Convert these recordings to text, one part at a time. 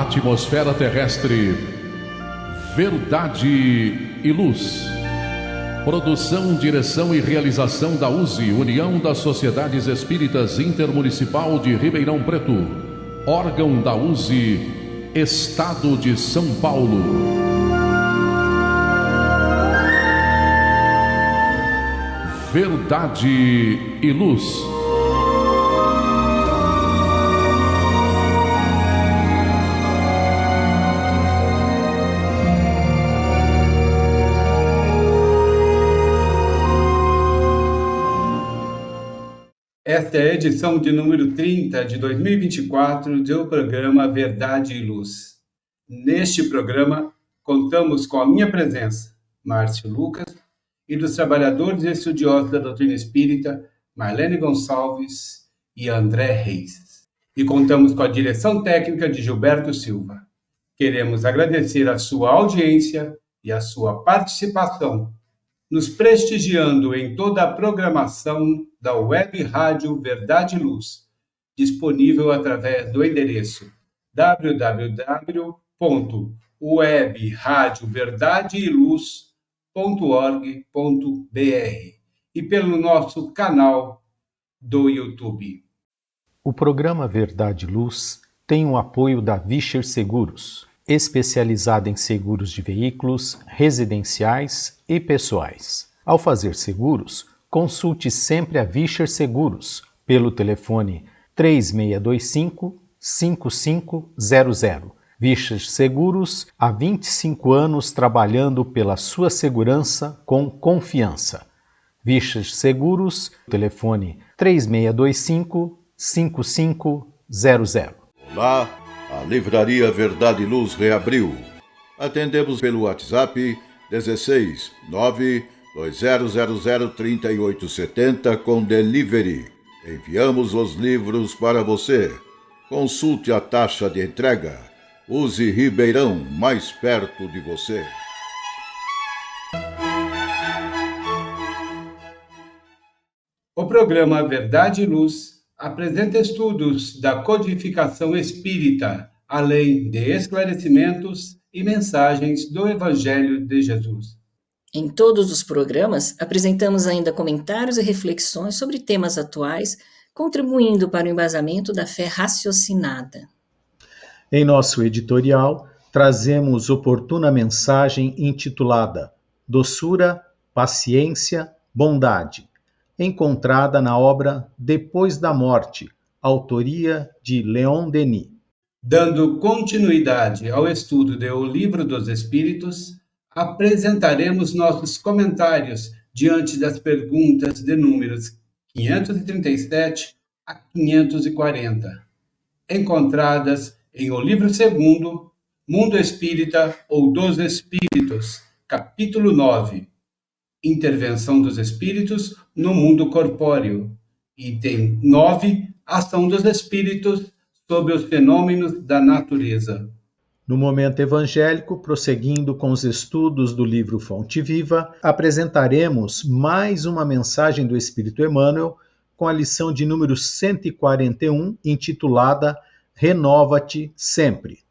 atmosfera terrestre, Verdade e Luz. Produção, direção e realização da USE, União das Sociedades Espíritas Intermunicipal de Ribeirão Preto. Órgão da USE, Estado de São Paulo. Verdade e Luz. Esta é a edição de número 30 de 2024 do programa Verdade e Luz. Neste programa, contamos com a minha presença, Márcio Lucas, e dos trabalhadores e estudiosos da doutrina espírita, Marlene Gonçalves e André Reis. E contamos com a direção técnica de Gilberto Silva. Queremos agradecer a sua audiência e a sua participação, nos prestigiando em toda a programação da Web Rádio Verdade e Luz, disponível através do endereço www.webradioverdadeiluz.org.br e pelo nosso canal do YouTube. O programa Verdade e Luz tem o apoio da Vischer Seguros, especializada em seguros de veículos, residenciais e pessoais. Ao fazer seguros, consulte sempre a Vischer Seguros pelo telefone 3625-5500. Vischer Seguros, há 25 anos trabalhando pela sua segurança com confiança. Vischer Seguros, telefone 3625-5500. Olá, a Livraria Verdade e Luz reabriu. Atendemos pelo WhatsApp 16 920003870 com delivery. Enviamos os livros para você. Consulte a taxa de entrega. Use Ribeirão, mais perto de você. O programa Verdade e Luz apresenta estudos da codificação espírita, além de esclarecimentos e mensagens do Evangelho de Jesus. Em todos os programas, apresentamos ainda comentários e reflexões sobre temas atuais, contribuindo para o embasamento da fé raciocinada. Em nosso editorial, trazemos oportuna mensagem intitulada Doçura, Paciência, Bondade, encontrada na obra Depois da Morte, autoria de Leon Denis. Dando continuidade ao estudo do Livro dos Espíritos, apresentaremos nossos comentários diante das perguntas de números 537 a 540, encontradas em O Livro Segundo, Mundo Espírita ou dos Espíritos, capítulo 9, Intervenção dos Espíritos no Mundo Corpóreo, item 9, Ação dos Espíritos sobre os Fenômenos da Natureza. No momento evangélico, prosseguindo com os estudos do livro Fonte Viva, apresentaremos mais uma mensagem do Espírito Emmanuel com a lição de número 141, intitulada Renova-te Sempre.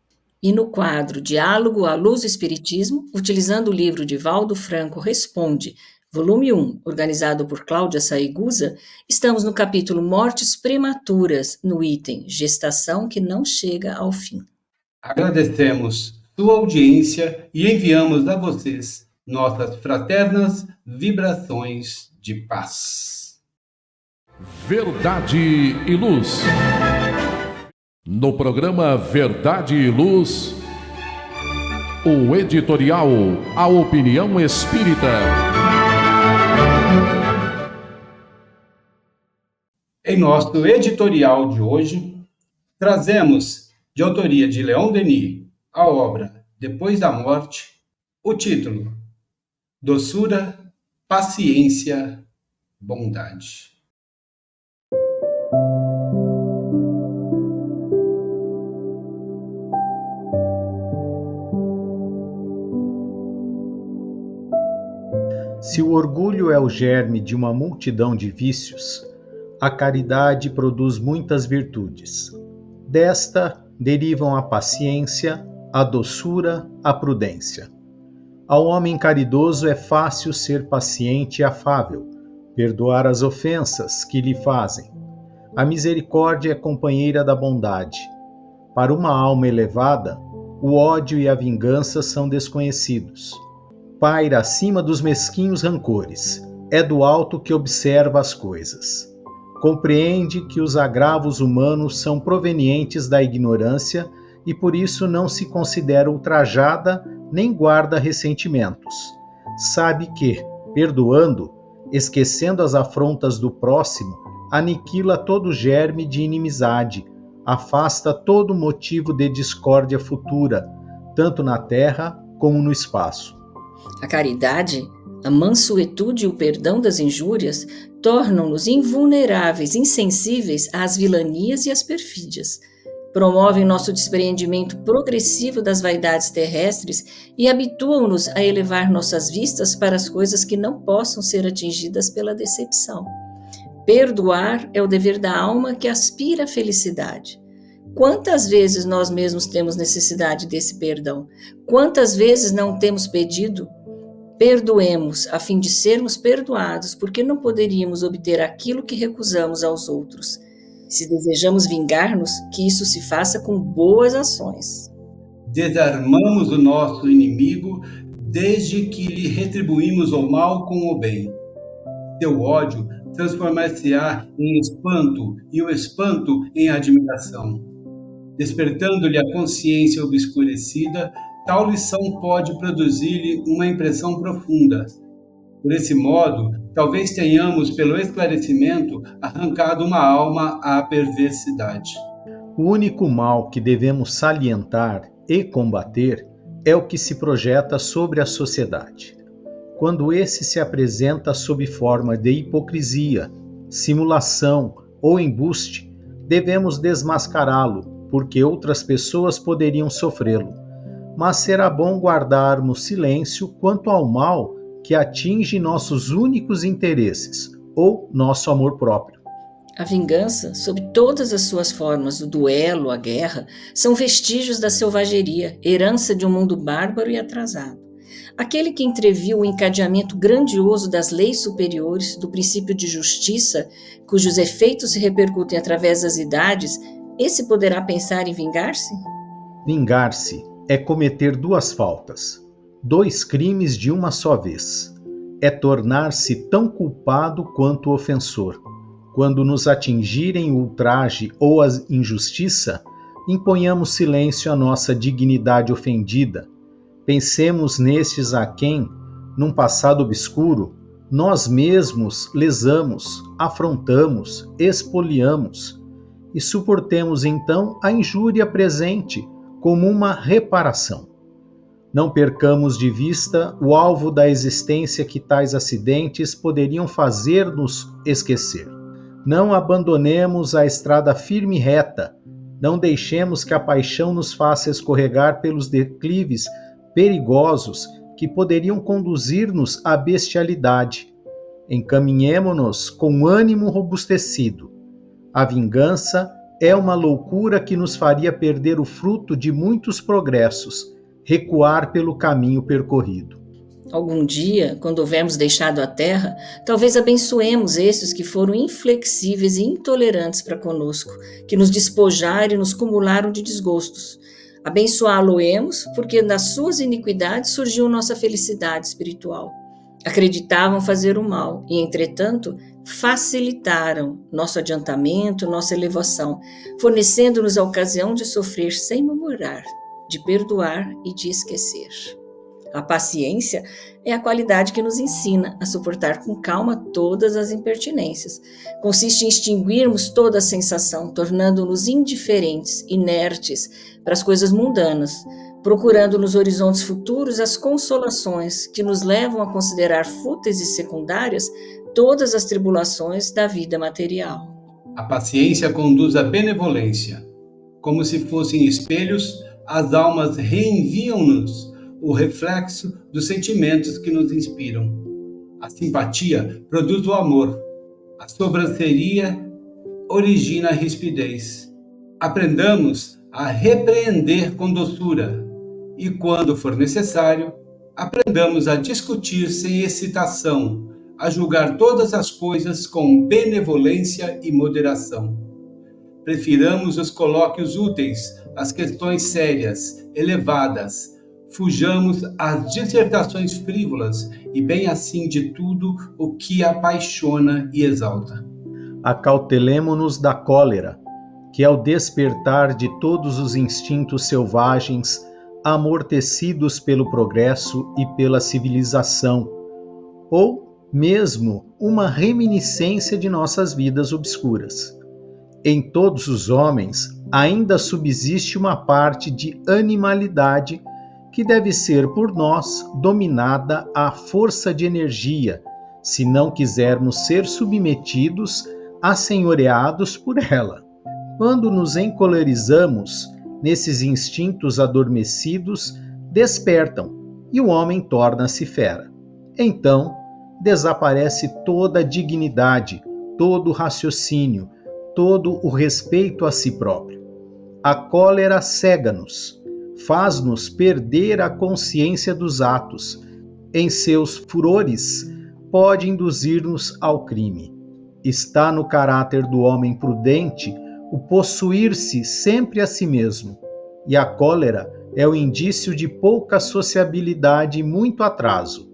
E no quadro Diálogo à Luz do Espiritismo, utilizando o livro de Valdo Franco Responde, volume 1, organizado por Cláudia Saigusa, estamos no capítulo Mortes Prematuras, no item Gestação que não chega ao fim. Agradecemos sua audiência e enviamos a vocês nossas fraternas vibrações de paz. Verdade e Luz. No programa Verdade e Luz, o editorial A Opinião Espírita. Em nosso editorial de hoje, trazemos, de autoria de Leon Denis, a obra Depois da Morte, o título Doçura, Paciência, Bondade. Se o orgulho é o germe de uma multidão de vícios, a caridade produz muitas virtudes. Desta, derivam a paciência, a doçura, a prudência. Ao homem caridoso é fácil ser paciente e afável, perdoar as ofensas que lhe fazem. A misericórdia é companheira da bondade. Para uma alma elevada, o ódio e a vingança são desconhecidos. Paira acima dos mesquinhos rancores, é do alto que observa as coisas. Compreende que os agravos humanos são provenientes da ignorância e por isso não se considera ultrajada nem guarda ressentimentos. Sabe que, perdoando, esquecendo as afrontas do próximo, aniquila todo germe de inimizade, afasta todo motivo de discórdia futura, tanto na terra como no espaço. A caridade, a mansuetude e o perdão das injúrias tornam-nos invulneráveis, insensíveis às vilanias e às perfídias. Promovem nosso despreendimento progressivo das vaidades terrestres e habituam-nos a elevar nossas vistas para as coisas que não possam ser atingidas pela decepção. Perdoar é o dever da alma que aspira à felicidade. Quantas vezes nós mesmos temos necessidade desse perdão? Quantas vezes não temos pedido? Perdoemos a fim de sermos perdoados, porque não poderíamos obter aquilo que recusamos aos outros. Se desejamos vingar-nos, que isso se faça com boas ações. Desarmamos o nosso inimigo desde que lhe retribuímos o mal com o bem. Seu ódio transformar-se-á em espanto e o espanto em admiração. Despertando-lhe a consciência obscurecida, tal lição pode produzir-lhe uma impressão profunda. Por esse modo, talvez tenhamos, pelo esclarecimento, arrancado uma alma à perversidade. O único mal que devemos salientar e combater é o que se projeta sobre a sociedade. Quando esse se apresenta sob forma de hipocrisia, simulação ou embuste, devemos desmascará-lo, porque outras pessoas poderiam sofrê-lo. Mas será bom guardarmos silêncio quanto ao mal que atinge nossos únicos interesses, ou nosso amor próprio. A vingança, sob todas as suas formas, o duelo, a guerra, são vestígios da selvageria, herança de um mundo bárbaro e atrasado. Aquele que entreviu o encadeamento grandioso das leis superiores, do princípio de justiça, cujos efeitos se repercutem através das idades, esse poderá pensar em vingar-se? Vingar-se é cometer duas faltas, 2 crimes de uma só vez. É tornar-se tão culpado quanto o ofensor. Quando nos atingirem o ultraje ou a injustiça, imponhamos silêncio à nossa dignidade ofendida. Pensemos nestes a quem, num passado obscuro, nós mesmos lesamos, afrontamos, expoliamos, e suportemos então a injúria presente como uma reparação. Não percamos de vista o alvo da existência que tais acidentes poderiam fazer-nos esquecer. Não abandonemos a estrada firme e reta, não deixemos que a paixão nos faça escorregar pelos declives perigosos que poderiam conduzir-nos à bestialidade. Encaminhemo-nos com ânimo robustecido. A vingança é uma loucura que nos faria perder o fruto de muitos progressos, recuar pelo caminho percorrido. Algum dia, quando houvermos deixado a terra, talvez abençoemos esses que foram inflexíveis e intolerantes para conosco, que nos despojaram e nos cumularam de desgostos. Abençoá-lo-emos, porque das suas iniquidades surgiu nossa felicidade espiritual. Acreditavam fazer o mal e, entretanto, facilitaram nosso adiantamento, nossa elevação, fornecendo-nos a ocasião de sofrer sem murmurar, de perdoar e de esquecer. A paciência é a qualidade que nos ensina a suportar com calma todas as impertinências. Consiste em extinguirmos toda a sensação, tornando-nos indiferentes, inertes para as coisas mundanas, procurando nos horizontes futuros as consolações que nos levam a considerar fúteis e secundárias todas as tribulações da vida material. A paciência conduz à benevolência. Como se fossem espelhos, as almas reenviam-nos o reflexo dos sentimentos que nos inspiram. A simpatia produz o amor. A sobranceria origina a rispidez. Aprendamos a repreender com doçura e, quando for necessário, aprendamos a discutir sem excitação, a julgar todas as coisas com benevolência e moderação. Prefiramos os colóquios úteis, as questões sérias, elevadas. Fujamos às dissertações frívolas e bem assim de tudo o que apaixona e exalta. Acautelemo-nos da cólera, que é o despertar de todos os instintos selvagens amortecidos pelo progresso e pela civilização, ou mesmo uma reminiscência de nossas vidas obscuras. Em todos os homens ainda subsiste uma parte de animalidade que deve ser por nós dominada à força de energia, se não quisermos ser submetidos, assenhoreados por ela. Quando nos encolerizamos, nesses instintos adormecidos despertam e o homem torna-se fera. Então, desaparece toda a dignidade, todo o raciocínio, todo o respeito a si próprio. A cólera cega-nos, faz-nos perder a consciência dos atos. Em seus furores, pode induzir-nos ao crime. Está no caráter do homem prudente o possuir-se sempre a si mesmo, e a cólera é o indício de pouca sociabilidade e muito atraso.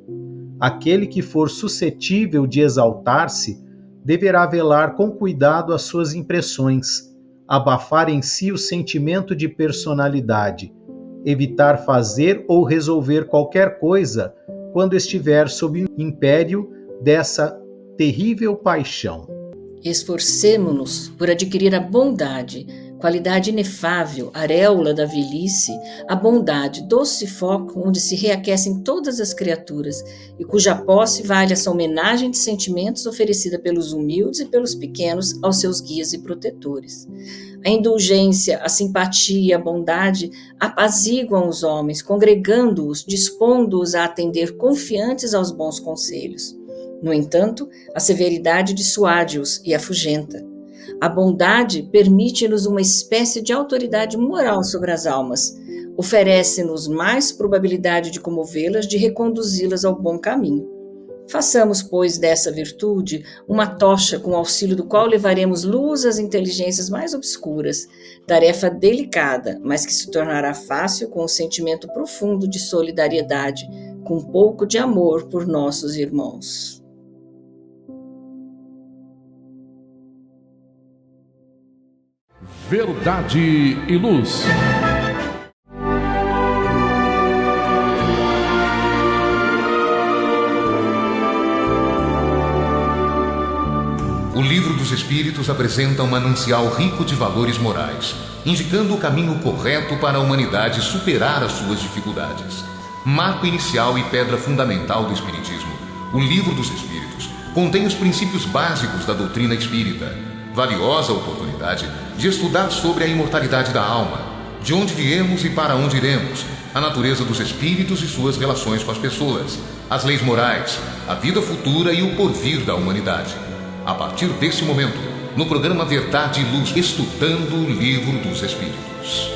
Aquele que for suscetível de exaltar-se deverá velar com cuidado as suas impressões, abafar em si o sentimento de personalidade, evitar fazer ou resolver qualquer coisa quando estiver sob o império dessa terrível paixão. Esforcemo-nos por adquirir a bondade, qualidade inefável, areola da velhice, a bondade, doce foco onde se reaquecem todas as criaturas e cuja posse vale essa homenagem de sentimentos oferecida pelos humildes e pelos pequenos aos seus guias e protetores. A indulgência, a simpatia, a bondade apaziguam os homens, congregando-os, dispondo-os a atender confiantes aos bons conselhos. No entanto, a severidade dissuade-os e afugenta. A bondade permite-nos uma espécie de autoridade moral sobre as almas, oferece-nos mais probabilidade de comovê-las, de reconduzi-las ao bom caminho. Façamos, pois, dessa virtude uma tocha com o auxílio do qual levaremos luz às inteligências mais obscuras, tarefa delicada, mas que se tornará fácil com o sentimento profundo de solidariedade, com um pouco de amor por nossos irmãos. Verdade e Luz. O Livro dos Espíritos apresenta um manancial rico de valores morais, indicando o caminho correto para a humanidade superar as suas dificuldades. Marco inicial e pedra fundamental do Espiritismo, o Livro dos Espíritos contém os princípios básicos da doutrina espírita. Valiosa oportunidade de estudar sobre a imortalidade da alma, de onde viemos e para onde iremos, a natureza dos espíritos e suas relações com as pessoas, as leis morais, a vida futura e o porvir da humanidade. A partir desse momento, no programa Verdade e Luz, estudando o Livro dos Espíritos.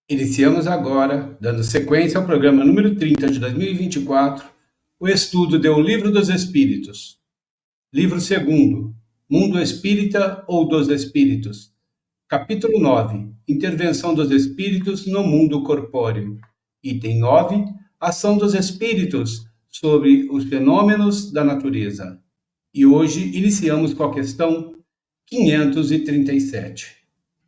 Iniciamos agora, dando sequência ao programa número 30 de 2024, o estudo do Livro dos Espíritos. Livro 2º, Mundo Espírita ou dos Espíritos. Capítulo 9, Intervenção dos Espíritos no Mundo Corpóreo. Item 9, Ação dos Espíritos sobre os fenômenos da natureza. E hoje iniciamos com a questão 537,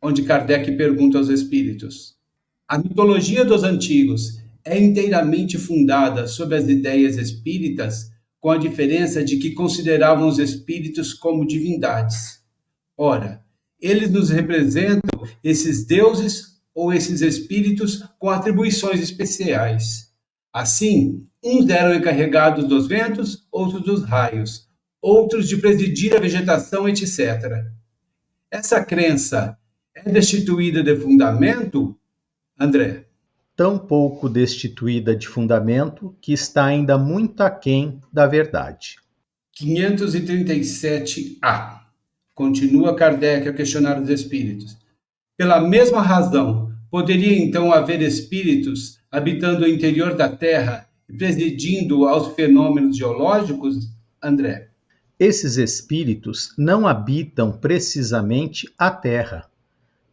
onde Kardec pergunta aos Espíritos: a mitologia dos antigos é inteiramente fundada sobre as ideias espíritas, com a diferença de que consideravam os espíritos como divindades. Ora, eles nos representam esses deuses ou esses espíritos com atribuições especiais. Assim, uns eram encarregados dos ventos, outros dos raios, outros de presidir a vegetação, etc. Essa crença é destituída de fundamento, André? Tão pouco destituída de fundamento que está ainda muito aquém da verdade. 537A. Continua Kardec a questionar os espíritos. Pela mesma razão, poderia então haver espíritos habitando o interior da Terra e presidindo aos fenômenos geológicos, André? Esses espíritos não habitam precisamente a Terra,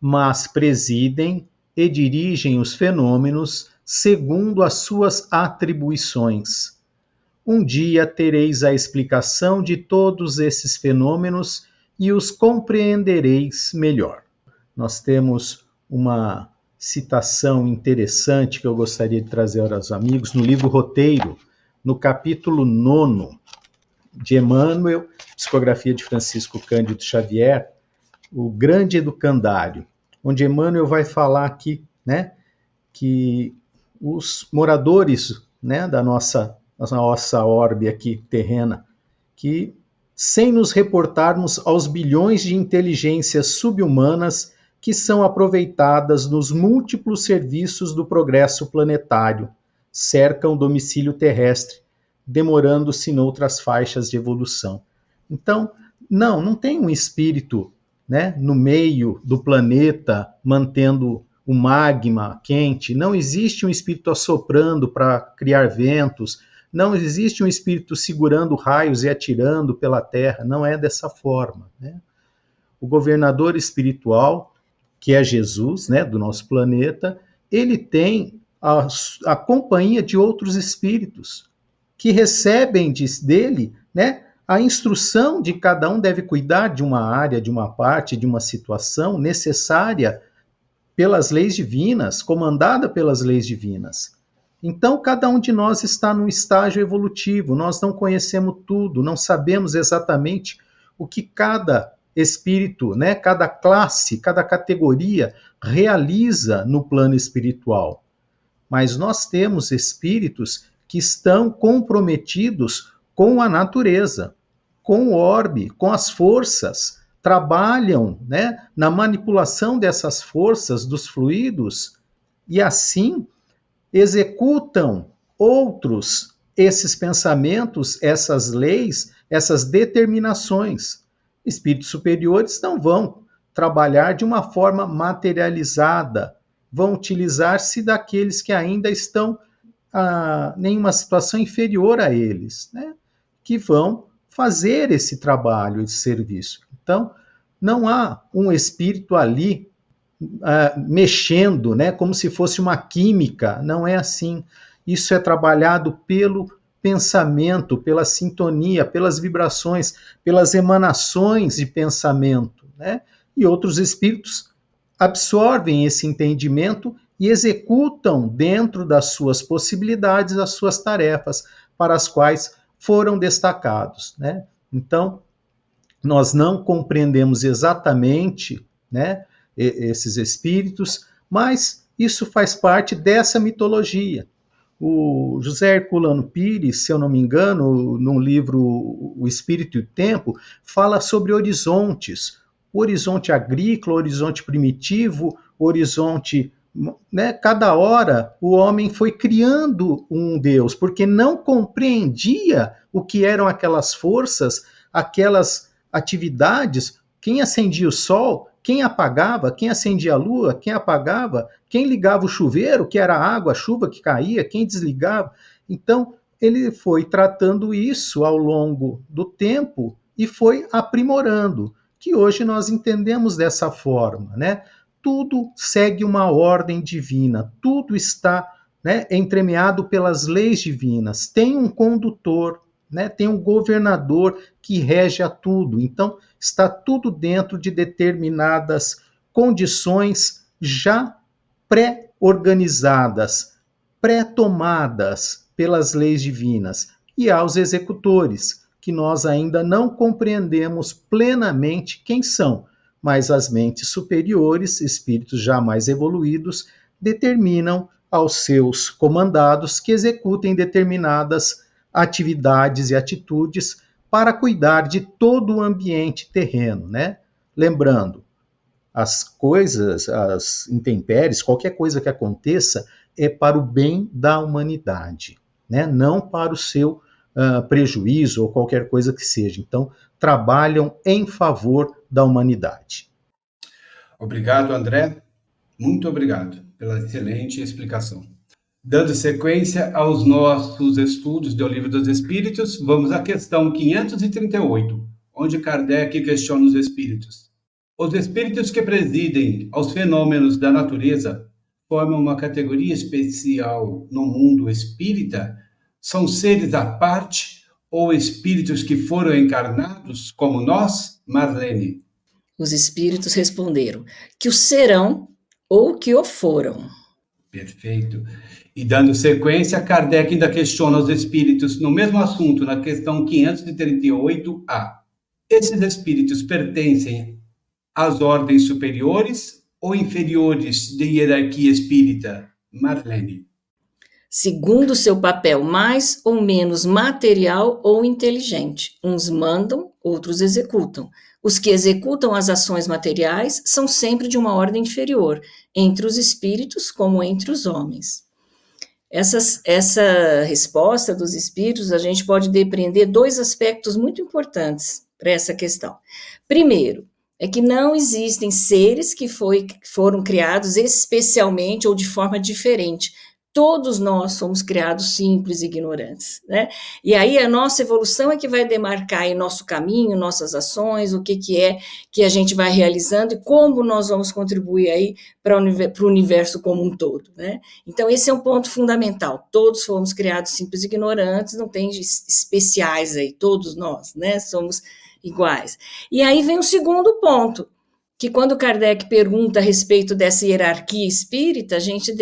mas presidem e dirigem os fenômenos segundo as suas atribuições. Um dia tereis a explicação de todos esses fenômenos e os compreendereis melhor. Nós temos uma citação interessante que eu gostaria de trazer aos amigos no livro Roteiro, no capítulo 9 de Emmanuel, psicografia de Francisco Cândido Xavier, o grande educandário, onde Emmanuel vai falar aqui, né, que os moradores, né, da nossa orbe aqui terrena, que sem nos reportarmos aos bilhões de inteligências subhumanas que são aproveitadas nos múltiplos serviços do progresso planetário, cercam o domicílio terrestre, demorando-se noutras faixas de evolução. Então, não tem um espírito, né, no meio do planeta, mantendo o magma quente, não existe um espírito assoprando para criar ventos, não existe um espírito segurando raios e atirando pela terra, não é dessa forma, né? O governador espiritual, que é Jesus, né, do nosso planeta, ele tem a companhia de outros espíritos que recebem dele, né, a instrução de cada um deve cuidar de uma área, de uma parte, de uma situação necessária pelas leis divinas, comandada pelas leis divinas. Então, cada um de nós está num estágio evolutivo, nós não conhecemos tudo, não sabemos exatamente o que cada espírito, né, cada classe, cada categoria realiza no plano espiritual. Mas nós temos espíritos que estão comprometidos com a natureza, com o orbe, com as forças, trabalham, né, na manipulação dessas forças, dos fluidos, e assim executam esses pensamentos, essas leis, essas determinações. Espíritos superiores não vão trabalhar de uma forma materializada, vão utilizar-se daqueles que ainda estão em uma situação inferior a eles, né, que vão fazer esse trabalho, esse serviço. Então, não há um espírito ali mexendo, né, como se fosse uma química, não é assim. Isso é trabalhado pelo pensamento, pela sintonia, pelas vibrações, pelas emanações de pensamento, né? E outros espíritos absorvem esse entendimento e executam dentro das suas possibilidades as suas tarefas para as quais foram destacados, né? Então, nós não compreendemos exatamente, né, esses espíritos, mas isso faz parte dessa mitologia. O José Herculano Pires, se eu não me engano, no livro O Espírito e o Tempo, fala sobre horizontes, o horizonte agrícola, o horizonte primitivo, o horizonte, né? Cada hora o homem foi criando um Deus, porque não compreendia o que eram aquelas forças, aquelas atividades, quem acendia o sol, quem apagava, quem acendia a lua, quem apagava, quem ligava o chuveiro, que era a água, a chuva que caía, quem desligava. Então, ele foi tratando isso ao longo do tempo e foi aprimorando, que hoje nós entendemos dessa forma, né? Tudo segue uma ordem divina, tudo está, né, entremeado pelas leis divinas, tem um condutor, né, tem um governador que rege a tudo. Então, está tudo dentro de determinadas condições já pré-organizadas, pré-tomadas pelas leis divinas. E há os executores, que nós ainda não compreendemos plenamente quem são, mas as mentes superiores, espíritos já mais evoluídos, determinam aos seus comandados que executem determinadas atividades e atitudes para cuidar de todo o ambiente terreno, né? Lembrando, as coisas, as intempéries, qualquer coisa que aconteça é para o bem da humanidade, né? Não para o seu prejuízo ou qualquer coisa que seja. Então, trabalham em favor da humanidade. Obrigado, André. Muito obrigado pela excelente explicação. Dando sequência aos nossos estudos do Livro dos Espíritos, vamos à questão 538, onde Kardec questiona os espíritos. Os espíritos que presidem aos fenômenos da natureza formam uma categoria especial no mundo espírita? São seres à parte ou espíritos que foram encarnados como nós, Marlene? Os espíritos responderam que o serão ou que o foram. Perfeito. E dando sequência, Kardec ainda questiona os espíritos no mesmo assunto, na questão 538A. Esses espíritos pertencem às ordens superiores ou inferiores de hierarquia espírita? Marlene. Segundo seu papel mais ou menos material ou inteligente. Uns mandam, outros executam. Os que executam as ações materiais são sempre de uma ordem inferior, entre os espíritos como entre os homens. Essa resposta dos espíritos, a gente pode depreender dois aspectos muito importantes para essa questão. Primeiro, é que não existem seres que foram criados especialmente ou de forma diferente. Todos nós somos criados simples e ignorantes, né? E aí a nossa evolução é que vai demarcar aí nosso caminho, nossas ações, o que é que a gente vai realizando e como nós vamos contribuir aí para o universo como um todo, né? Então esse é um ponto fundamental. Todos fomos criados simples e ignorantes, não tem especiais aí, todos nós, né? Somos iguais. E aí vem o segundo ponto, que quando Kardec pergunta a respeito dessa hierarquia espírita, a gente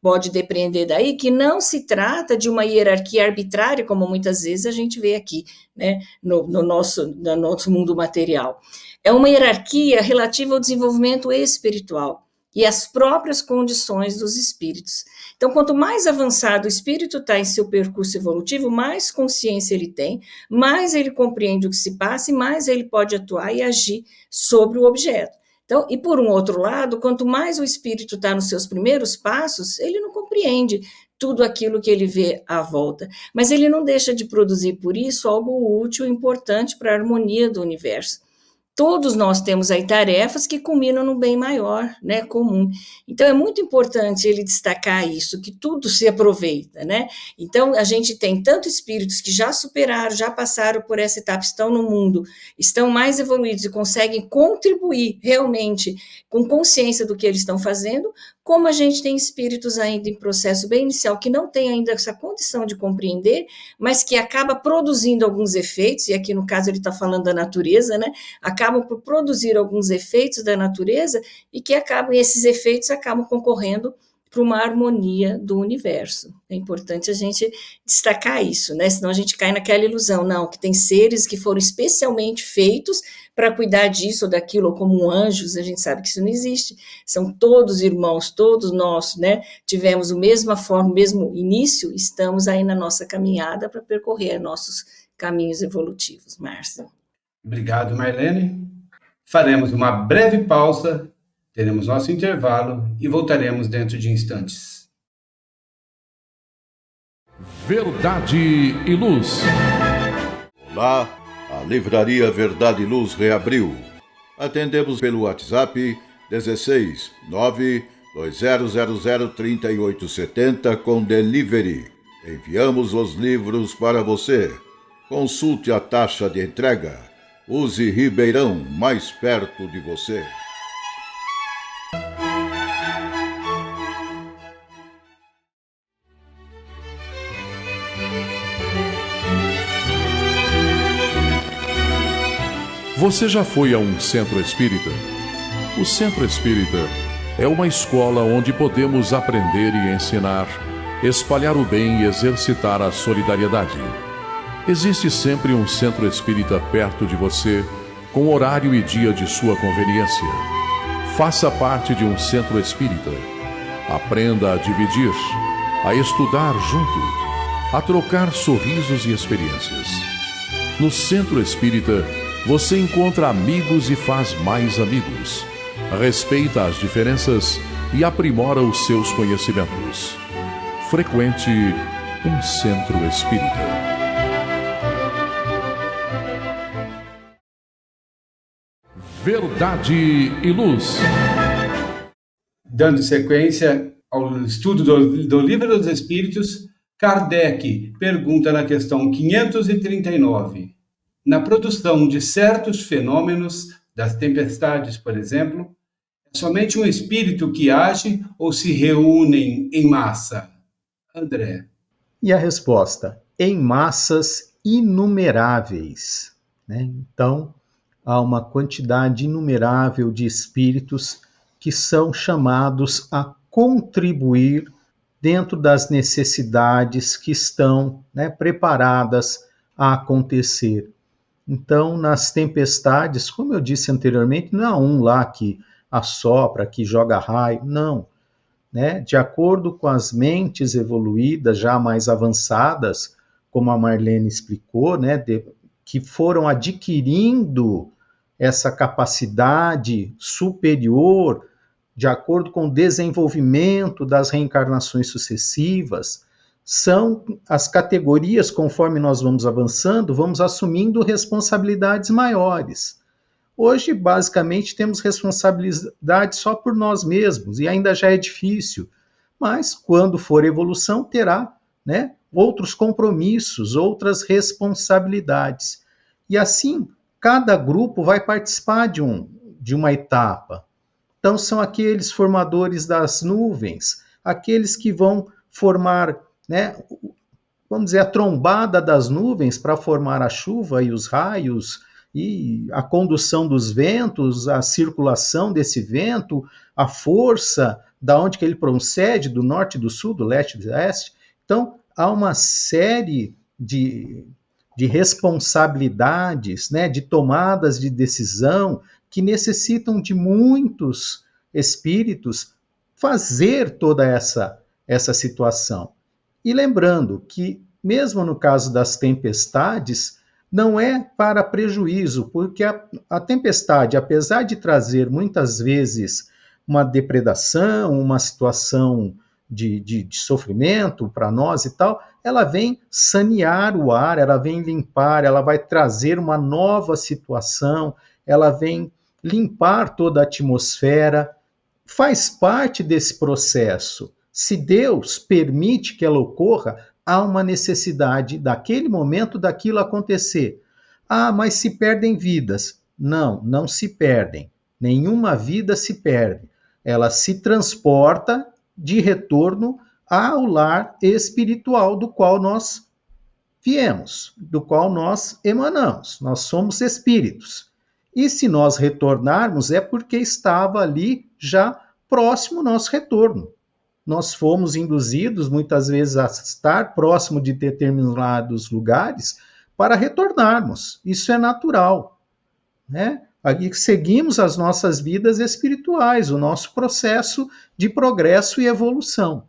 pode depreender daí que não se trata de uma hierarquia arbitrária, como muitas vezes a gente vê aqui, né, no nosso mundo material. É uma hierarquia relativa ao desenvolvimento espiritual e às próprias condições dos espíritos. Então, quanto mais avançado o espírito está em seu percurso evolutivo, mais consciência ele tem, mais ele compreende o que se passa e mais ele pode atuar e agir sobre o objeto. Então, e por um outro lado, quanto mais o espírito está nos seus primeiros passos, ele não compreende tudo aquilo que ele vê à volta, mas ele não deixa de produzir por isso algo útil e importante para a harmonia do universo. Todos nós temos aí tarefas que culminam no bem maior, né, comum. Então, é muito importante ele destacar isso, que tudo se aproveita, né? Então, a gente tem tanto espíritos que já superaram, já passaram por essa etapa, estão no mundo, estão mais evoluídos e conseguem contribuir realmente com consciência do que eles estão fazendo, como a gente tem espíritos ainda em processo bem inicial, que não tem ainda essa condição de compreender, mas que acaba produzindo alguns efeitos, e aqui no caso ele está falando da natureza, né? Acabam por produzir alguns efeitos da natureza e que esses efeitos acabam concorrendo para uma harmonia do universo. É importante a gente destacar isso, né? Senão a gente cai naquela ilusão, não, que tem seres que foram especialmente feitos para cuidar disso ou daquilo, ou como anjos, a gente sabe que isso não existe. São todos irmãos, todos nós, né? Tivemos a mesma forma, o mesmo início, estamos aí na nossa caminhada para percorrer nossos caminhos evolutivos. Márcia. Obrigado, Marlene. Faremos uma breve pausa, teremos nosso intervalo e voltaremos dentro de instantes. Verdade e Luz. Olá, a Livraria Verdade e Luz reabriu. Atendemos pelo WhatsApp 16 920003870 com delivery. Enviamos os livros para você. Consulte a taxa de entrega. Use Ribeirão, mais perto de você. Você já foi a um centro espírita? O centro espírita é uma escola onde podemos aprender e ensinar, espalhar o bem e exercitar a solidariedade. Existe sempre um centro espírita perto de você, com horário e dia de sua conveniência. Faça parte de um centro espírita. Aprenda a dividir, a estudar junto, a trocar sorrisos e experiências. No centro espírita, você encontra amigos e faz mais amigos. Respeita as diferenças e aprimora os seus conhecimentos. Frequente um centro espírita. Verdade e Luz. Dando sequência ao estudo do Livro dos Espíritos, Kardec pergunta na questão 539. Na produção de certos fenômenos, das tempestades, por exemplo, é somente um espírito que age ou se reúnem em massa? André. E a resposta: em massas inumeráveis, né? Então, há uma quantidade inumerável de espíritos que são chamados a contribuir dentro das necessidades que estão, né, preparadas a acontecer. Então, nas tempestades, como eu disse anteriormente, não é um lá que assopra, que joga raio, não. Né? De acordo com as mentes evoluídas, já mais avançadas, como a Marlene explicou, né, que foram adquirindo essa capacidade superior de acordo com o desenvolvimento das reencarnações sucessivas, são as categorias, conforme nós vamos avançando, vamos assumindo responsabilidades maiores. Hoje, basicamente, temos responsabilidade só por nós mesmos, e ainda já é difícil, mas quando for evolução, terá, né, outros compromissos, outras responsabilidades. E assim, cada grupo vai participar de uma etapa. Então, são aqueles formadores das nuvens, aqueles que vão formar, né, vamos dizer, a trombada das nuvens para formar a chuva e os raios, e a condução dos ventos, a circulação desse vento, a força, da onde que ele procede, do norte, do sul, do leste, do oeste. Então, há uma série de responsabilidades, né, de tomadas de decisão que necessitam de muitos espíritos fazer toda essa situação. E lembrando que, mesmo no caso das tempestades, não é para prejuízo, porque a tempestade, apesar de trazer muitas vezes uma depredação, uma situação de sofrimento para nós e tal, ela vem sanear o ar, ela vem limpar, ela vai trazer uma nova situação, ela vem limpar toda a atmosfera, faz parte desse processo. Se Deus permite que ela ocorra, há uma necessidade daquele momento daquilo acontecer. Ah, mas se perdem vidas. Não, não se perdem. Nenhuma vida se perde. Ela se transporta de retorno ao lar espiritual do qual nós viemos, do qual nós emanamos. Nós somos espíritos. E se nós retornarmos, é porque estava ali já próximo o nosso retorno. Nós fomos induzidos, muitas vezes, a estar próximo de determinados lugares para retornarmos. Isso é natural, né? Aí seguimos as nossas vidas espirituais, o nosso processo de progresso e evolução.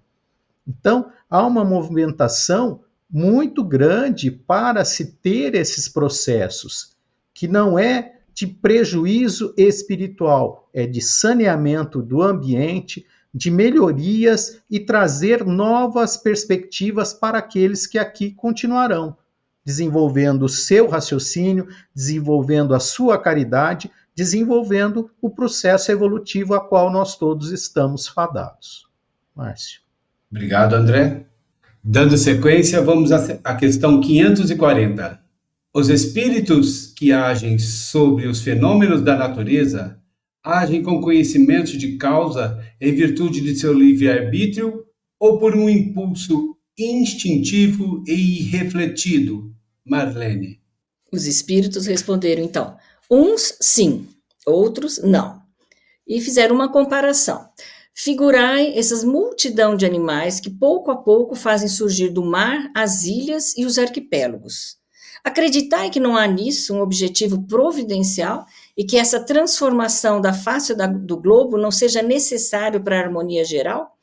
Então, há uma movimentação muito grande para se ter esses processos, que não é de prejuízo espiritual, é de saneamento do ambiente, de melhorias e trazer novas perspectivas para aqueles que aqui continuarão, desenvolvendo o seu raciocínio, desenvolvendo a sua caridade, desenvolvendo o processo evolutivo a qual nós todos estamos fadados. Márcio. Obrigado, André. Dando sequência, vamos à questão 540. Os espíritos que agem sobre os fenômenos da natureza agem com conhecimento de causa em virtude de seu livre-arbítrio ou por um impulso instintivo e irrefletido? Marlene. Os espíritos responderam, então, uns sim, outros não. E fizeram uma comparação. Figurai essas multidão de animais que pouco a pouco fazem surgir do mar as ilhas e os arquipélagos. Acreditai que não há nisso um objetivo providencial e que essa transformação da face do globo não seja necessário para a harmonia geral?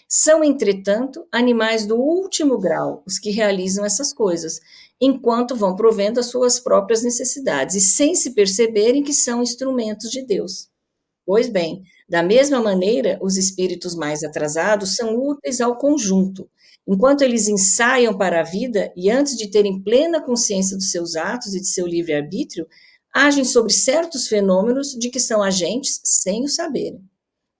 São, entretanto, animais do último grau os que realizam essas coisas, enquanto vão provendo as suas próprias necessidades e sem se perceberem que são instrumentos de Deus. Pois bem, da mesma maneira, os espíritos mais atrasados são úteis ao conjunto, enquanto eles ensaiam para a vida e antes de terem plena consciência dos seus atos e de seu livre-arbítrio, agem sobre certos fenômenos de que são agentes sem o saberem.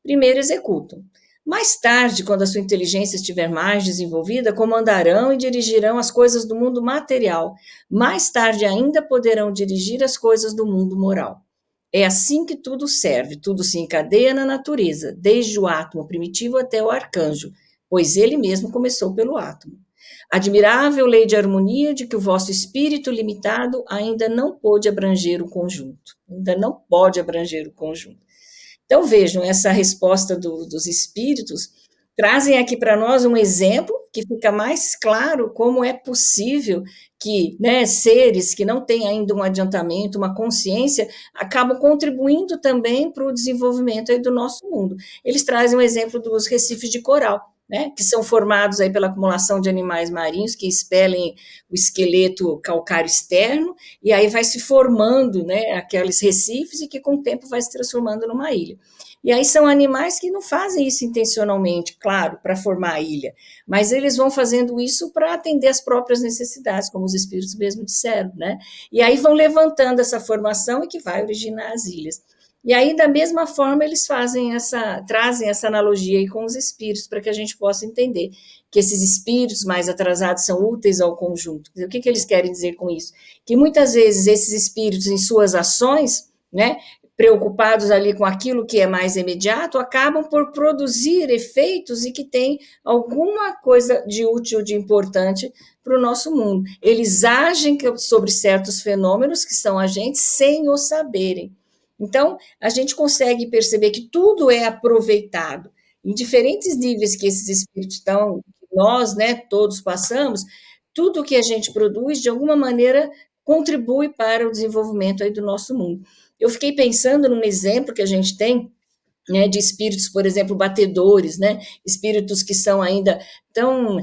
Primeiro executam. Mais tarde, quando a sua inteligência estiver mais desenvolvida, comandarão e dirigirão as coisas do mundo material. Mais tarde ainda poderão dirigir as coisas do mundo moral. É assim que tudo serve, tudo se encadeia na natureza, desde o átomo primitivo até o arcanjo, pois ele mesmo começou pelo átomo. Admirável lei de harmonia de que o vosso espírito limitado ainda não pôde abranger o conjunto. Ainda não pode abranger o conjunto. Então, vejam, essa resposta dos espíritos trazem aqui para nós um exemplo que fica mais claro como é possível que, né, seres que não têm ainda um adiantamento, uma consciência, acabam contribuindo também para o desenvolvimento aí do nosso mundo. Eles trazem o exemplo dos recifes de coral, né, que são formados aí pela acumulação de animais marinhos que expelem o esqueleto calcário externo, e aí vai se formando, né, aqueles recifes e que com o tempo vai se transformando numa ilha. E aí são animais que não fazem isso intencionalmente, claro, para formar a ilha, mas eles vão fazendo isso para atender às próprias necessidades, como os espíritos mesmo disseram, né? E aí vão levantando essa formação e que vai originar as ilhas. E aí, da mesma forma, eles trazem essa analogia aí com os espíritos, para que a gente possa entender que esses espíritos mais atrasados são úteis ao conjunto. O que eles querem dizer com isso? Que muitas vezes esses espíritos, em suas ações, né, preocupados ali com aquilo que é mais imediato, acabam por produzir efeitos e que tem alguma coisa de útil, de importante para o nosso mundo. Eles agem sobre certos fenômenos que são agentes sem o saberem. Então, a gente consegue perceber que tudo é aproveitado. Em diferentes níveis que esses espíritos estão, nós, né, todos passamos, tudo que a gente produz, de alguma maneira, contribui para o desenvolvimento aí do nosso mundo. Eu fiquei pensando num exemplo que a gente tem, né, de espíritos, por exemplo, batedores, né, espíritos que são ainda tão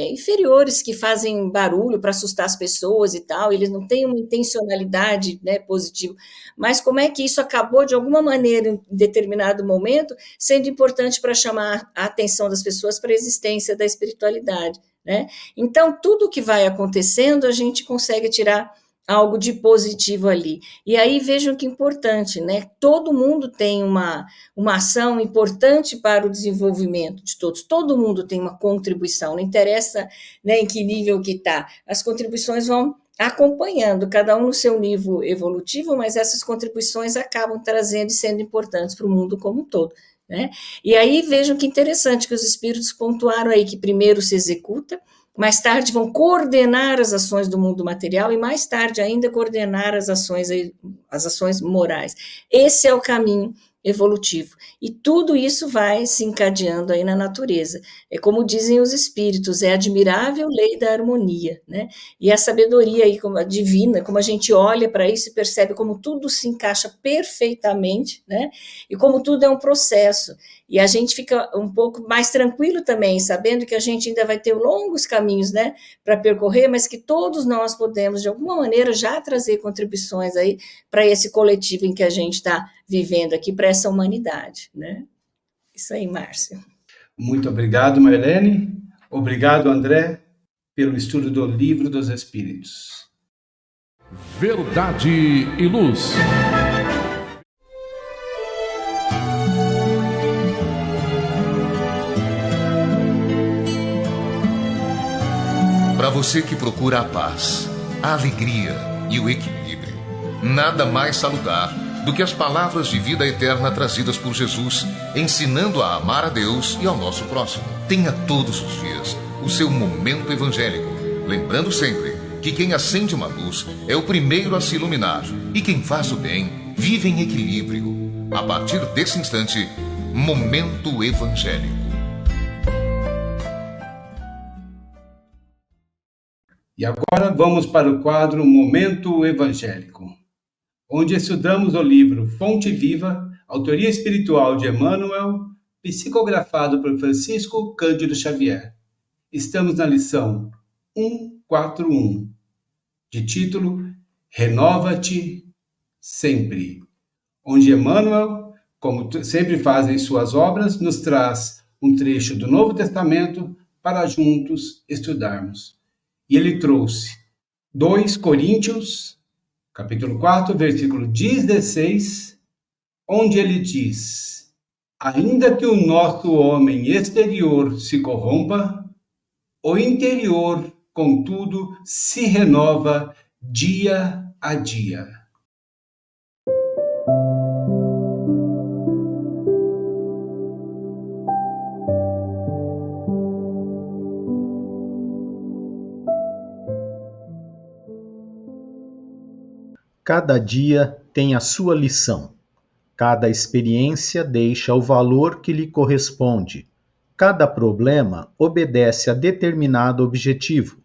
inferiores, que fazem barulho para assustar as pessoas e tal, eles não têm uma intencionalidade, né, positiva, mas como é que isso acabou, de alguma maneira, em determinado momento, sendo importante para chamar a atenção das pessoas para a existência da espiritualidade, né? Então, tudo que vai acontecendo, a gente consegue tirar algo de positivo ali. E aí vejam que importante, né? Todo mundo tem uma ação importante para o desenvolvimento de todos. Todo mundo tem uma contribuição, não interessa, né, em que nível que está. As contribuições vão acompanhando, cada um no seu nível evolutivo, mas essas contribuições acabam trazendo e sendo importantes para o mundo como um todo, né? E aí vejam que interessante que os espíritos pontuaram aí que primeiro se executa, mais tarde vão coordenar as ações do mundo material e mais tarde ainda coordenar as ações morais. Esse é o caminho evolutivo. E tudo isso vai se encadeando aí na natureza. É como dizem os espíritos, é a admirável lei da harmonia, né? E a sabedoria aí, como a divina, como a gente olha para isso e percebe como tudo se encaixa perfeitamente, né? E como tudo é um processo. E a gente fica um pouco mais tranquilo também, sabendo que a gente ainda vai ter longos caminhos, né, para percorrer, mas que todos nós podemos, de alguma maneira, já trazer contribuições aí para esse coletivo em que a gente está vivendo aqui, para essa humanidade, né? Isso aí, Márcio. Muito obrigado, Marlene. Obrigado, André, pelo estudo do Livro dos Espíritos. Verdade e Luz. Para você que procura a paz, a alegria e o equilíbrio, nada mais salutar do que as palavras de vida eterna trazidas por Jesus, ensinando a amar a Deus e ao nosso próximo. Tenha todos os dias o seu momento evangélico, lembrando sempre que quem acende uma luz é o primeiro a se iluminar e quem faz o bem vive em equilíbrio. A partir desse instante, Momento Evangélico. E agora vamos para o quadro Momento Evangélico, onde estudamos o livro Fonte Viva, autoria espiritual de Emmanuel, psicografado por Francisco Cândido Xavier. Estamos na lição 141, de título Renova-te sempre, onde Emmanuel, como sempre faz em suas obras, nos traz um trecho do Novo Testamento para juntos estudarmos. E ele trouxe 2 Coríntios, Capítulo 4, versículo 16, onde ele diz: ainda que o nosso homem exterior se corrompa, o interior, contudo, se renova dia a dia. Cada dia tem a sua lição. Cada experiência deixa o valor que lhe corresponde. Cada problema obedece a determinado objetivo.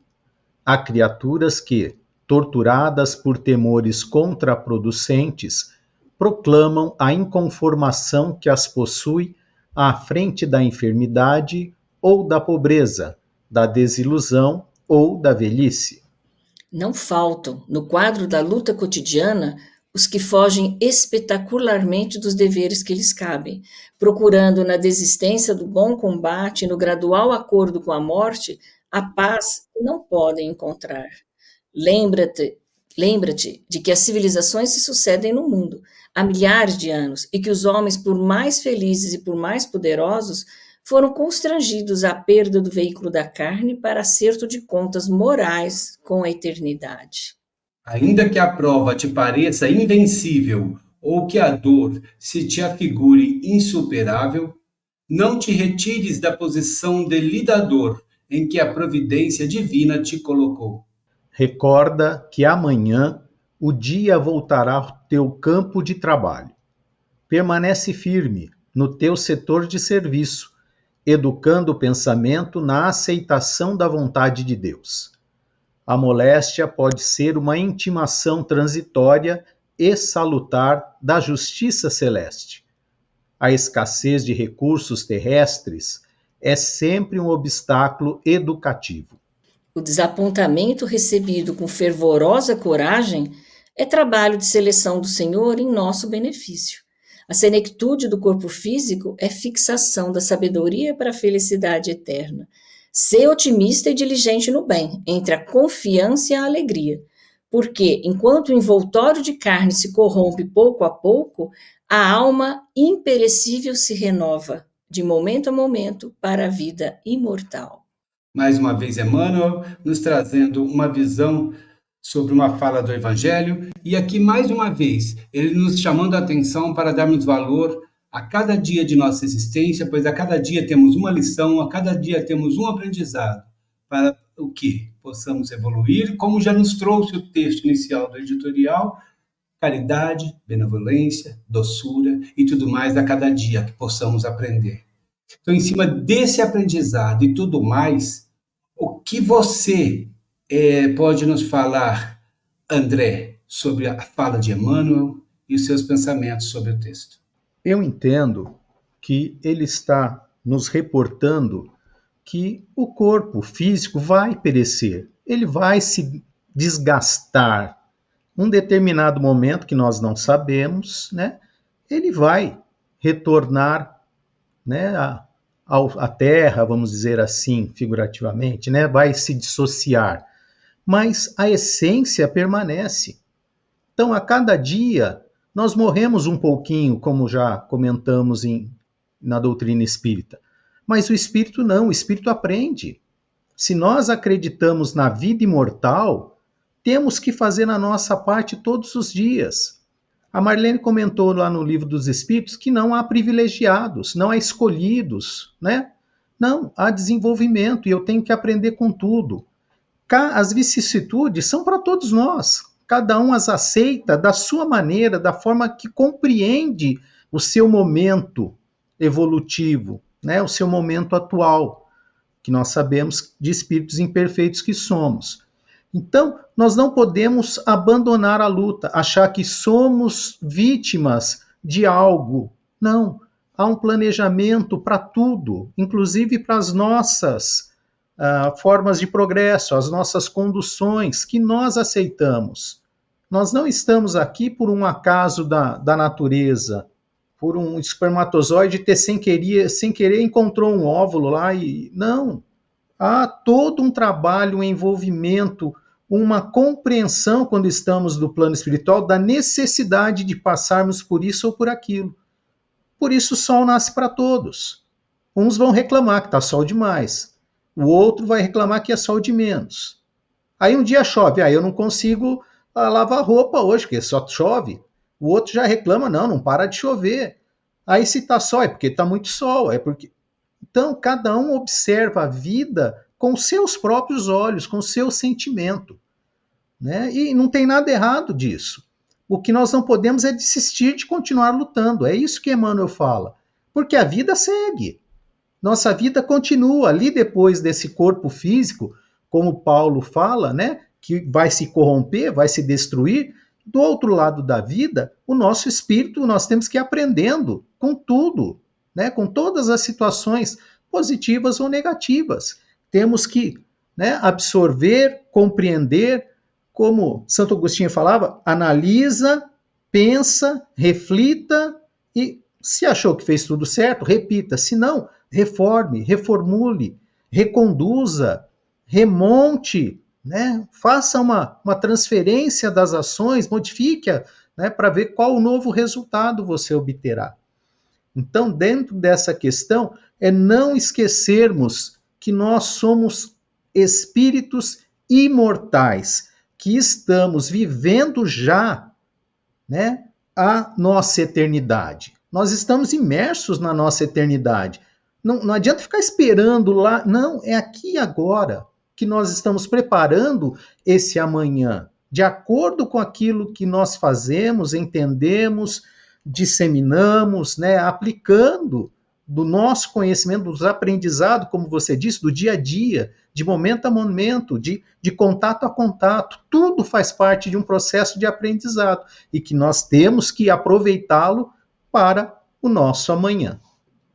Há criaturas que, torturadas por temores contraproducentes, proclamam a inconformação que as possui à frente da enfermidade ou da pobreza, da desilusão ou da velhice. Não faltam, no quadro da luta cotidiana, os que fogem espetacularmente dos deveres que lhes cabem, procurando na desistência do bom combate e no gradual acordo com a morte a paz que não podem encontrar. Lembra-te de que as civilizações se sucedem no mundo há milhares de anos e que os homens, por mais felizes e por mais poderosos, foram constrangidos à perda do veículo da carne para acerto de contas morais com a eternidade. Ainda que a prova te pareça invencível ou que a dor se te afigure insuperável, não te retires da posição de lidador em que a providência divina te colocou. Recorda que amanhã o dia voltará ao teu campo de trabalho. Permanece firme no teu setor de serviço, educando o pensamento na aceitação da vontade de Deus. A moléstia pode ser uma intimação transitória e salutar da justiça celeste. A escassez de recursos terrestres é sempre um obstáculo educativo. O desapontamento recebido com fervorosa coragem é trabalho de seleção do Senhor em nosso benefício. A senectude do corpo físico é fixação da sabedoria para a felicidade eterna. Ser otimista e diligente no bem, entre a confiança e a alegria. Porque, enquanto o envoltório de carne se corrompe pouco a pouco, a alma imperecível se renova, de momento a momento, para a vida imortal. Mais uma vez, Emmanuel nos trazendo uma visão sobre uma fala do Evangelho, e aqui, mais uma vez, ele nos chamando a atenção para darmos valor a cada dia de nossa existência, pois a cada dia temos uma lição, a cada dia temos um aprendizado, para o que possamos evoluir, como já nos trouxe o texto inicial do editorial, caridade, benevolência, doçura e tudo mais a cada dia que possamos aprender. Então, em cima desse aprendizado e tudo mais, o que você pode nos falar, André, sobre a fala de Emmanuel e os seus pensamentos sobre o texto? Eu entendo que ele está nos reportando que o corpo físico vai perecer, ele vai se desgastar. Um determinado momento que nós não sabemos, né, ele vai retornar, né, à Terra, vamos dizer assim, figurativamente, né, vai se dissociar. Mas a essência permanece. Então, a cada dia, nós morremos um pouquinho, como já comentamos na doutrina espírita. Mas o espírito não, o espírito aprende. Se nós acreditamos na vida imortal, temos que fazer a nossa parte todos os dias. A Marlene comentou lá no Livro dos Espíritos que não há privilegiados, não há escolhidos, né? Não, há desenvolvimento e eu tenho que aprender com tudo. As vicissitudes são para todos nós. Cada um as aceita da sua maneira, da forma que compreende o seu momento evolutivo, né? O seu momento atual, que nós sabemos de espíritos imperfeitos que somos. Então, nós não podemos abandonar a luta, achar que somos vítimas de algo. Não, há um planejamento para tudo, inclusive para as nossas formas de progresso, as nossas conduções que nós aceitamos. Nós não estamos aqui por um acaso da natureza, por um espermatozoide ter sem querer encontrou um óvulo lá e não. Há todo um trabalho, um envolvimento, uma compreensão, quando estamos no plano espiritual, da necessidade de passarmos por isso ou por aquilo. Por isso o sol nasce para todos. Uns vão reclamar que está sol demais, o outro vai reclamar que é sol de menos. Aí um dia chove, eu não consigo lavar roupa hoje, porque só chove. O outro já reclama, não para de chover. Aí se está sol, é porque está muito sol, é porque... Então, cada um observa a vida com seus próprios olhos, com seu sentimento, né? E não tem nada errado disso. O que nós não podemos é desistir de continuar lutando. É isso que Emmanuel fala. Porque a vida segue. Nossa vida continua ali depois desse corpo físico, como Paulo fala, né? Que vai se corromper, vai se destruir. Do outro lado da vida, o nosso espírito, nós temos que ir aprendendo com tudo, né? Com todas as situações positivas ou negativas. Temos que, né, absorver, compreender, como Santo Agostinho falava, analisa, pensa, reflita e, se achou que fez tudo certo, repita. Se não, reforme, reformule, reconduza, remonte, né? Faça uma transferência das ações, modifique-a, né, para ver qual o novo resultado você obterá. Então, dentro dessa questão, é não esquecermos que nós somos espíritos imortais, que estamos vivendo já, né, a nossa eternidade. Nós estamos imersos na nossa eternidade. Não adianta ficar esperando lá, não, é aqui e agora que nós estamos preparando esse amanhã, de acordo com aquilo que nós fazemos, entendemos, disseminamos, né, aplicando do nosso conhecimento, dos aprendizados, como você disse, do dia a dia, de momento a momento, de contato a contato. Tudo faz parte de um processo de aprendizado e que nós temos que aproveitá-lo para o nosso amanhã.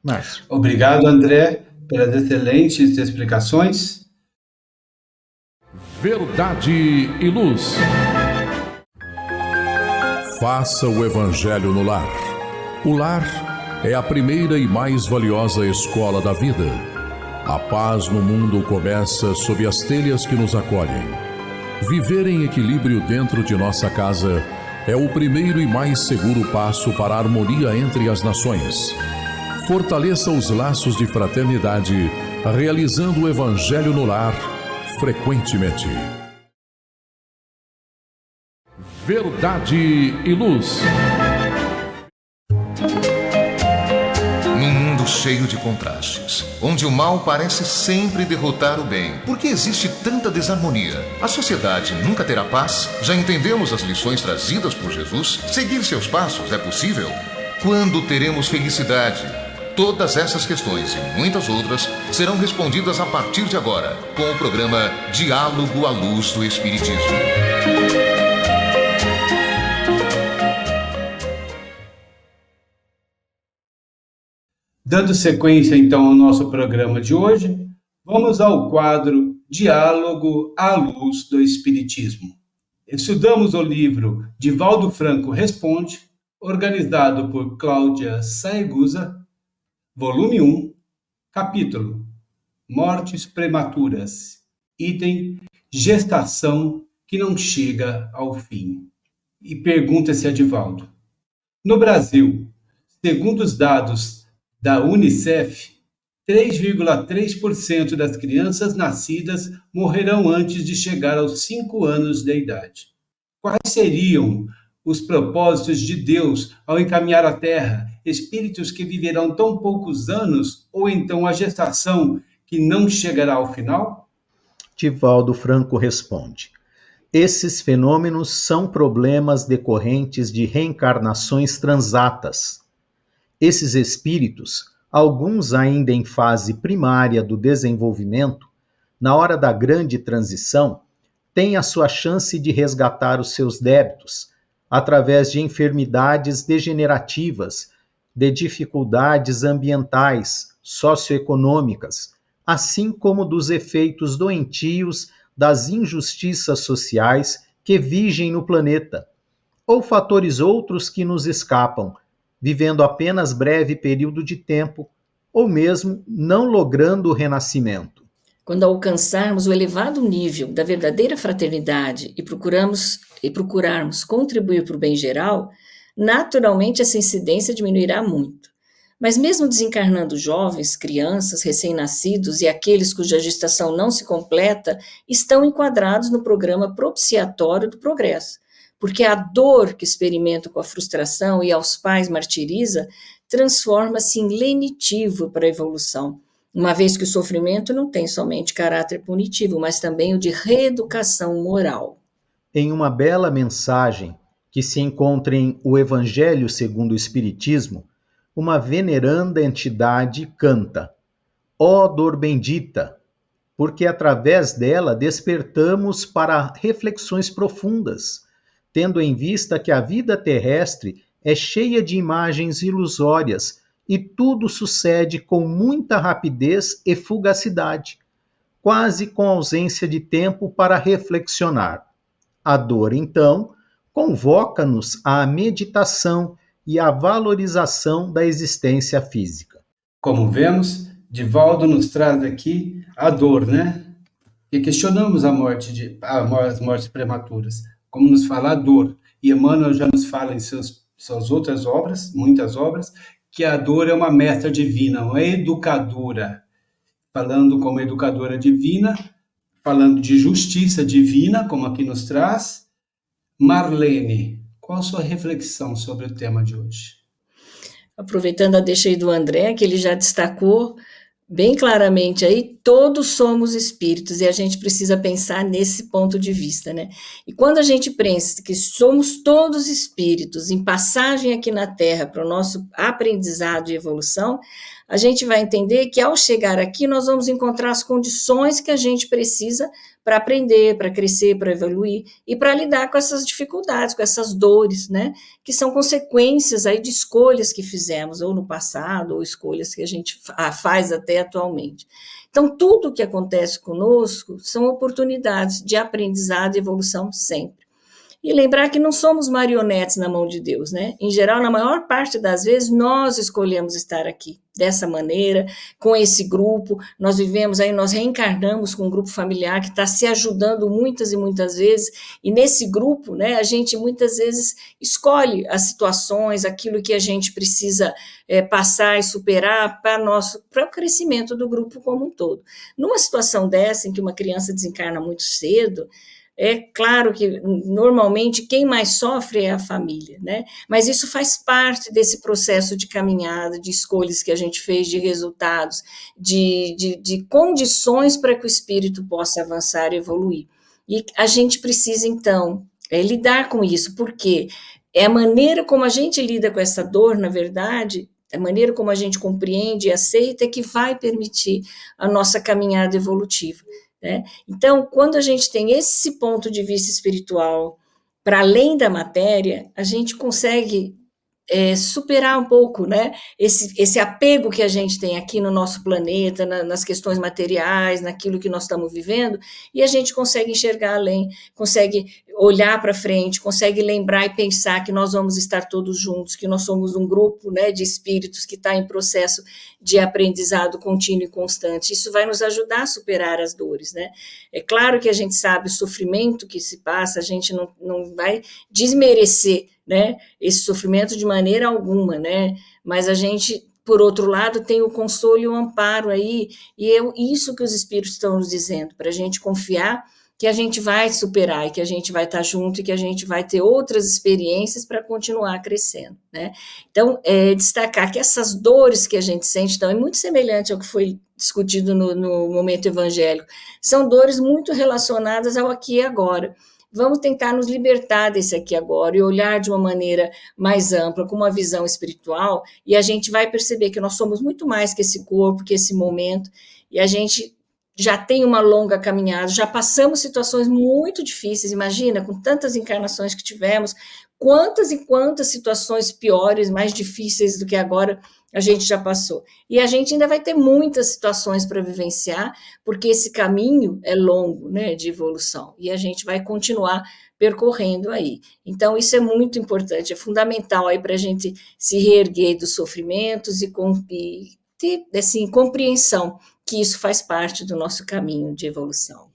Márcio. Obrigado, André, pelas excelentes explicações. Verdade e Luz. Faça o Evangelho no lar. O lar é a primeira e mais valiosa escola da vida. A paz no mundo começa sob as telhas que nos acolhem. Viver em equilíbrio dentro de nossa casa é o primeiro e mais seguro passo para a harmonia entre as nações. Fortaleça os laços de fraternidade, realizando o Evangelho no lar frequentemente. Verdade e Luz. Num mundo cheio de contrastes, onde o mal parece sempre derrotar o bem, por que existe tanta desarmonia? A sociedade nunca terá paz? Já entendemos as lições trazidas por Jesus? Seguir seus passos é possível? Quando teremos felicidade? Todas essas questões e muitas outras serão respondidas a partir de agora, com o programa Diálogo à Luz do Espiritismo. Dando sequência, então, ao nosso programa de hoje, vamos ao quadro Diálogo à Luz do Espiritismo. Estudamos o livro Divaldo Franco Responde, organizado por Cláudia Saegusa, volume 1, capítulo Mortes Prematuras, item Gestação que não chega ao fim. E pergunta-se a Divaldo: no Brasil, segundo os dados da Unicef, 3,3% das crianças nascidas morrerão antes de chegar aos 5 anos de idade. Quais seriam os propósitos de Deus ao encaminhar à Terra espíritos que viverão tão poucos anos, ou então a gestação que não chegará ao final? Divaldo Franco responde: esses fenômenos são problemas decorrentes de reencarnações transatas. Esses espíritos, alguns ainda em fase primária do desenvolvimento, na hora da grande transição, têm a sua chance de resgatar os seus débitos, através de enfermidades degenerativas, de dificuldades ambientais, socioeconômicas, assim como dos efeitos doentios das injustiças sociais que vigem no planeta, ou fatores outros que nos escapam, vivendo apenas breve período de tempo, ou mesmo não logrando o renascimento. quando alcançarmos o elevado nível da verdadeira fraternidade e procurarmos contribuir para o bem geral, naturalmente essa incidência diminuirá muito. Mas mesmo desencarnando jovens, crianças, recém-nascidos e aqueles cuja gestação não se completa, estão enquadrados no programa propiciatório do progresso, porque a dor que experimentam com a frustração e aos pais martiriza transforma-se em lenitivo para a evolução, uma vez que o sofrimento não tem somente caráter punitivo, mas também o de reeducação moral. Em uma bela mensagem que se encontra em O Evangelho segundo o Espiritismo, uma veneranda entidade canta: ó dor bendita, porque através dela despertamos para reflexões profundas, tendo em vista que a vida terrestre é cheia de imagens ilusórias e tudo sucede com muita rapidez e fugacidade, quase com ausência de tempo para reflexionar. A dor, então, convoca-nos à meditação e à valorização da existência física. Como vemos, Divaldo nos traz aqui a dor, né? E questionamos as mortes prematuras. Como nos fala a dor. E Emmanuel já nos fala em suas outras obras, muitas obras, que a dor é uma mestra divina, uma educadora. Falando como educadora divina, falando de justiça divina, como aqui nos traz. Marlene, qual a sua reflexão sobre o tema de hoje? Aproveitando a deixa aí do André, que ele já destacou bem claramente aí, todos somos espíritos e a gente precisa pensar nesse ponto de vista, né? E quando a gente pensa que somos todos espíritos em passagem aqui na Terra para o nosso aprendizado e evolução, a gente vai entender que ao chegar aqui nós vamos encontrar as condições que a gente precisa para aprender, para crescer, para evoluir e para lidar com essas dificuldades, com essas dores, né? Que são consequências aí de escolhas que fizemos ou no passado ou escolhas que a gente faz até atualmente. Então, tudo o que acontece conosco são oportunidades de aprendizado e evolução sempre. E lembrar que não somos marionetes na mão de Deus, né? Em geral, na maior parte das vezes, nós escolhemos estar aqui, dessa maneira, com esse grupo, nós vivemos aí, nós reencarnamos com um grupo familiar que está se ajudando muitas e muitas vezes, e nesse grupo, né, a gente muitas vezes escolhe as situações, aquilo que a gente precisa passar e superar para o crescimento do grupo como um todo. Numa situação dessa, em que uma criança desencarna muito cedo, é claro que, normalmente, quem mais sofre é a família, né? Mas isso faz parte desse processo de caminhada, de escolhas que a gente fez, de resultados, de condições para que o espírito possa avançar e evoluir. E a gente precisa, então, lidar com isso, porque é a maneira como a gente lida com essa dor, na verdade, a maneira como a gente compreende e aceita é que vai permitir a nossa caminhada evolutiva. Né? Então, quando a gente tem esse ponto de vista espiritual para além da matéria, a gente consegue superar um pouco, né, esse apego que a gente tem aqui no nosso planeta, nas questões materiais, naquilo que nós estamos vivendo, e a gente consegue enxergar além, consegue olhar para frente, consegue lembrar e pensar que nós vamos estar todos juntos, que nós somos um grupo, né, de espíritos que está em processo de aprendizado contínuo e constante. Isso vai nos ajudar a superar as dores, né? É claro que a gente sabe o sofrimento que se passa, a gente não vai desmerecer, né, esse sofrimento de maneira alguma, né? Mas a gente, por outro lado, tem o consolo e o amparo aí, e é isso que os espíritos estão nos dizendo, para a gente confiar que a gente vai superar e que a gente vai estar junto e que a gente vai ter outras experiências para continuar crescendo, né? Então, destacar que essas dores que a gente sente, então, é muito semelhante ao que foi discutido no momento evangélico, são dores muito relacionadas ao aqui e agora. Vamos tentar nos libertar desse aqui agora e olhar de uma maneira mais ampla, com uma visão espiritual, e a gente vai perceber que nós somos muito mais que esse corpo, que esse momento, e a gente já tem uma longa caminhada, já passamos situações muito difíceis, imagina, com tantas encarnações que tivemos, quantas e quantas situações piores, mais difíceis do que agora a gente já passou. E a gente ainda vai ter muitas situações para vivenciar, porque esse caminho é longo, né, de evolução, e a gente vai continuar percorrendo aí. Então, isso é muito importante, é fundamental aí para a gente se reerguer dos sofrimentos e ter assim, compreensão que isso faz parte do nosso caminho de evolução.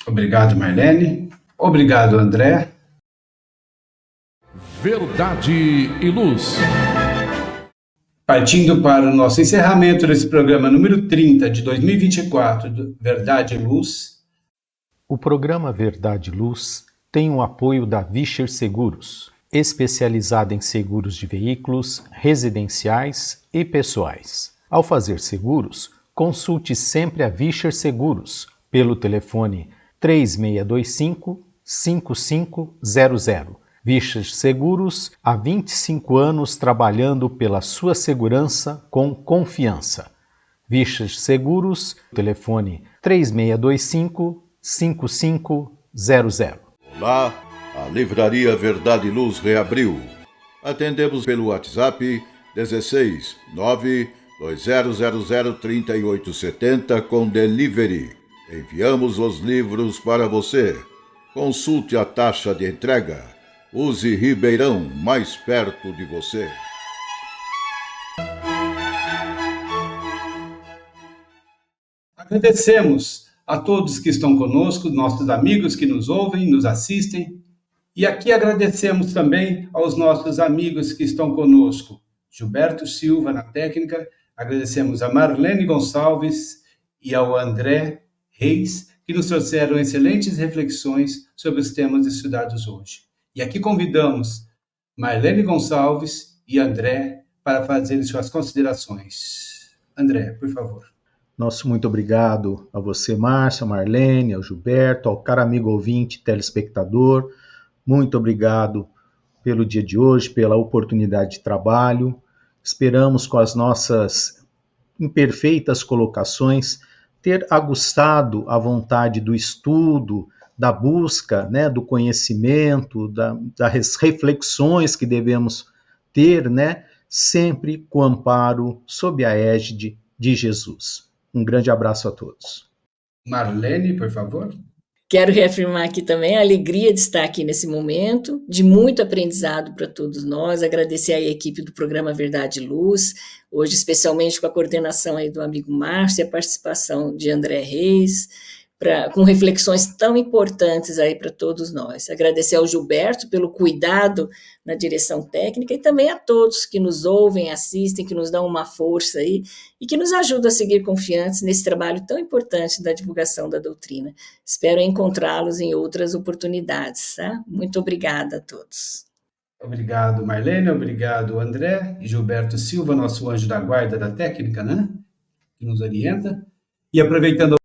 Obrigado, Marlene. Obrigado, André. Verdade e Luz. Partindo para o nosso encerramento desse programa número 30 de 2024, do Verdade e Luz. O programa Verdade e Luz tem o apoio da Vischer Seguros, especializada em seguros de veículos, residenciais e pessoais. Ao fazer seguros, consulte sempre a Vischer Seguros pelo telefone 3625-5500. Vischer Seguros, há 25 anos trabalhando pela sua segurança com confiança. Vischer Seguros, telefone 3625-5500. Olá, a Livraria Verdade e Luz reabriu. Atendemos pelo WhatsApp 16 92000 3870 com delivery. Enviamos os livros para você. Consulte a taxa de entrega. Use Ribeirão, mais perto de você. Agradecemos a todos que estão conosco, nossos amigos que nos ouvem, nos assistem. E aqui agradecemos também aos nossos amigos que estão conosco. Gilberto Silva na técnica, agradecemos a Marlene Gonçalves e ao André Reis, que nos trouxeram excelentes reflexões sobre os temas estudados hoje. E aqui convidamos Marlene Gonçalves e André para fazerem suas considerações. André, por favor. Nosso muito obrigado a você, Márcia, a Marlene, ao Gilberto, ao caro amigo ouvinte, telespectador. Muito obrigado pelo dia de hoje, pela oportunidade de trabalho. Esperamos, com as nossas imperfeitas colocações, ter aguçado a vontade do estudo, da busca, né, do conhecimento, das reflexões que devemos ter, né, sempre com amparo sob a égide de Jesus. Um grande abraço a todos. Marlene, por favor. Quero reafirmar aqui também a alegria de estar aqui nesse momento, de muito aprendizado para todos nós, agradecer à equipe do programa Verdade e Luz, hoje especialmente com a coordenação aí do amigo Márcio e a participação de André Reis, com reflexões tão importantes aí para todos nós. Agradecer ao Gilberto pelo cuidado na direção técnica e também a todos que nos ouvem, assistem, que nos dão uma força aí e que nos ajudam a seguir confiantes nesse trabalho tão importante da divulgação da doutrina. Espero encontrá-los em outras oportunidades. Tá? Muito obrigada a todos. Obrigado, Marlene. Obrigado, André. E Gilberto Silva, nosso anjo da guarda da técnica, né? Que nos orienta. E aproveitando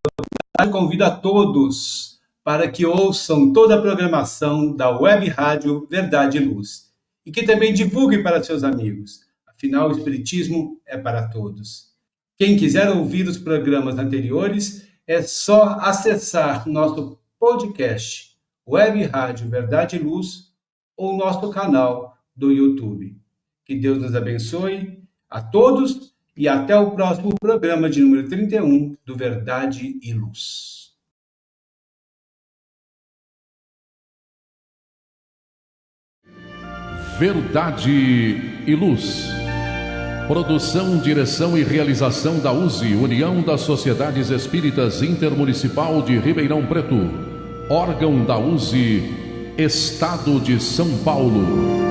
convido a todos para que ouçam toda a programação da Web Rádio Verdade e Luz e que também divulguem para seus amigos. Afinal, o Espiritismo é para todos. Quem quiser ouvir os programas anteriores, é só acessar nosso podcast Web Rádio Verdade e Luz ou nosso canal do YouTube. Que Deus nos abençoe a todos e até o próximo programa de número 31 do Verdade e Luz. Verdade e Luz. Produção, direção e realização da USE, União das Sociedades Espíritas Intermunicipal de Ribeirão Preto. Órgão da USE, Estado de São Paulo.